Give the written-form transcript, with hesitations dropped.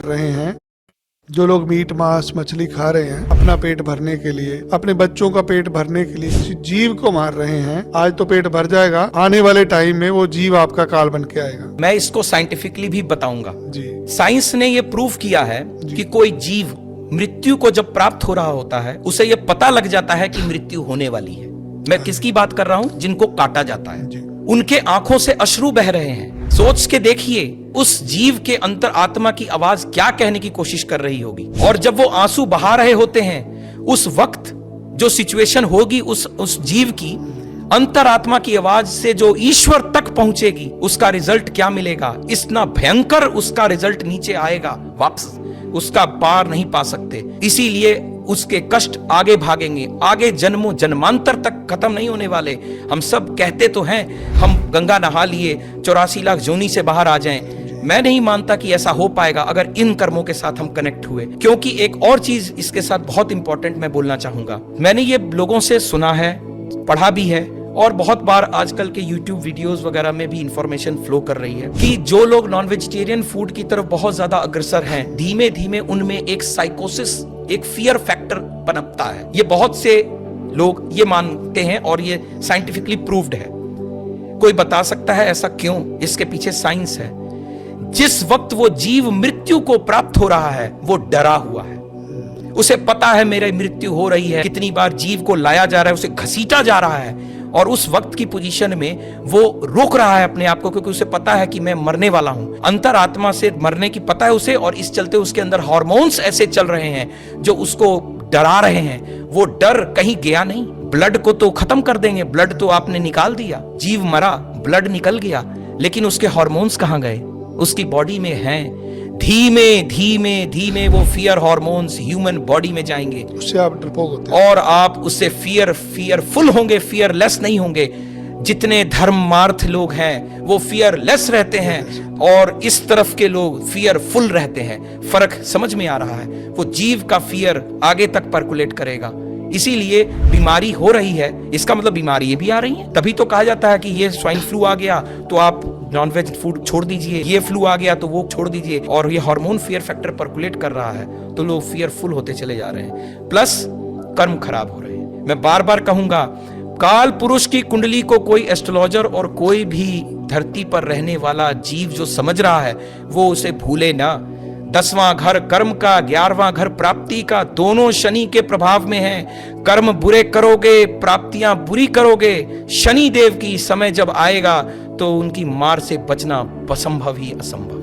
रहे हैं। जो लोग मीट मांस मछली खा रहे हैं अपना पेट भरने के लिए, अपने बच्चों का पेट भरने के लिए किसी जीव को मार रहे हैं, आज तो पेट भर जाएगा, आने वाले टाइम में वो जीव आपका काल बन के आएगा। मैं इसको साइंटिफिकली भी बताऊंगा जी। साइंस ने ये प्रूव किया है कि कोई जीव मृत्यु को जब प्राप्त हो रहा होता है उसे ये पता लग जाता है कि मृत्यु होने वाली है। मैं किसकी बात कर रहा हूं? जिनको काटा जाता है। जी। उनके आंखों से अश्रु बह रहे हैं। सोच के देखिए उस जीव के अंतर आत्मा की आवाज क्या कहने की कोशिश कर रही होगी। और जब वो आंसू बहा रहे होते हैं उस वक्त जो सिचुएशन होगी उस जीव की अंतरात्मा की आवाज से जो ईश्वर तक पहुंचेगी, उसका रिजल्ट क्या मिलेगा? इतना भयंकर उसका रिजल्ट नीचे आएगा, वापस उसका पार नहीं पा सकते। इसीलिए उसके कष्ट आगे भागेंगे, आगे जन्मों जन्मांतर तक खत्म नहीं होने वाले। हम सब कहते तो हैं हम गंगा नहा लिए 84 लाख जोनी से बाहर आ जाएं। मैं नहीं मानता कि ऐसा हो पाएगा अगर इन कर्मों के साथ हम कनेक्ट हुए। क्योंकि एक और चीज इसके साथ बहुत इंपॉर्टेंट मैं बोलना चाहूंगा। मैंने ये लोगों से सुना है, पढ़ा भी है, और बहुत बार आजकल के YouTube वीडियोस वगैरह में भी इंफॉर्मेशन फ्लो कर रही है कि जो लोग नॉन वेजिटेरियन फूड की तरफ बहुत ज्यादा अग्रसर हैं, धीमे धीमे उनमें एक साइकोसिस, एक फियर फैक्टर पनपता है। ये बहुत से लोग ये मानते हैं और ये साइंटिफिकली प्रूव्ड है। कोई बता सकता है ऐसा क्यों? इसके पीछे साइंस है। जिस वक्त वो जीव मृत्यु को प्राप्त हो रहा है वो डरा हुआ है, उसे पता है मेरी मृत्यु हो रही है। कितनी बार जीव को लाया जा रहा है, उसे घसीटा जा रहा है, और उस वक्त की पोजीशन में वो रोक रहा है अपने आप को, क्योंकि उसे पता है कि मैं मरने वाला हूं। अंतरात्मा से मरने की पता है उसे, और इस चलते उसके अंदर हार्मोन्स ऐसे चल रहे हैं जो उसको डरा रहे हैं। वो डर कहीं गया नहीं। ब्लड को तो खत्म कर देंगे, ब्लड तो आपने निकाल दिया, जीव मरा, ब्लड निकल गया, लेकिन उसके हार्मोन्स कहां गए? उसकी बॉडी में हैं। धीमे धीमे धीमे वो फियर हार्मोन्स ह्यूमन बॉडी में जाएंगे, उससे आप डरपोक होते हैं और आप उससे फियरफुल होंगे, फियरलेस नहीं होंगे। जितने धर्मार्थ लोग हैं वो फियरलेस रहते हैं, और इस तरफ के लोग फियरफुल रहते हैं। फर्क समझ में आ रहा है? वो जीव का फियर आगे तक पर्कुलेट करेगा। इसीलिए बीमारी हो रही है, इसका मतलब बीमारी भी आ रही है। तभी तो कहा जाता है कि ये स्वाइन फ्लू आ गया तो आप नॉनवेज फूड छोड़ दीजिए, ये फ्लू आ गया तो वो छोड़ दीजिए। और ये हार्मोन फियर फैक्टर पर्कुलेट कर रहा है तो लोग फियरफुल होते चले जा रहे हैं, प्लस कर्म खराब हो रहे हैं। मैं बार बार कहूंगा, काल पुरुष की कुंडली को कोई एस्ट्रोलॉजर और कोई भी धरती पर रहने वाला जीव जो समझ रहा है वो उसे भूले ना। 10वां घर कर्म का, 11वां घर प्राप्ति का, दोनों शनि के प्रभाव में है। कर्म बुरे करोगे, प्राप्तियां बुरी करोगे। शनि देव की समय जब आएगा तो उनकी मार से बचना असंभव ही असंभव।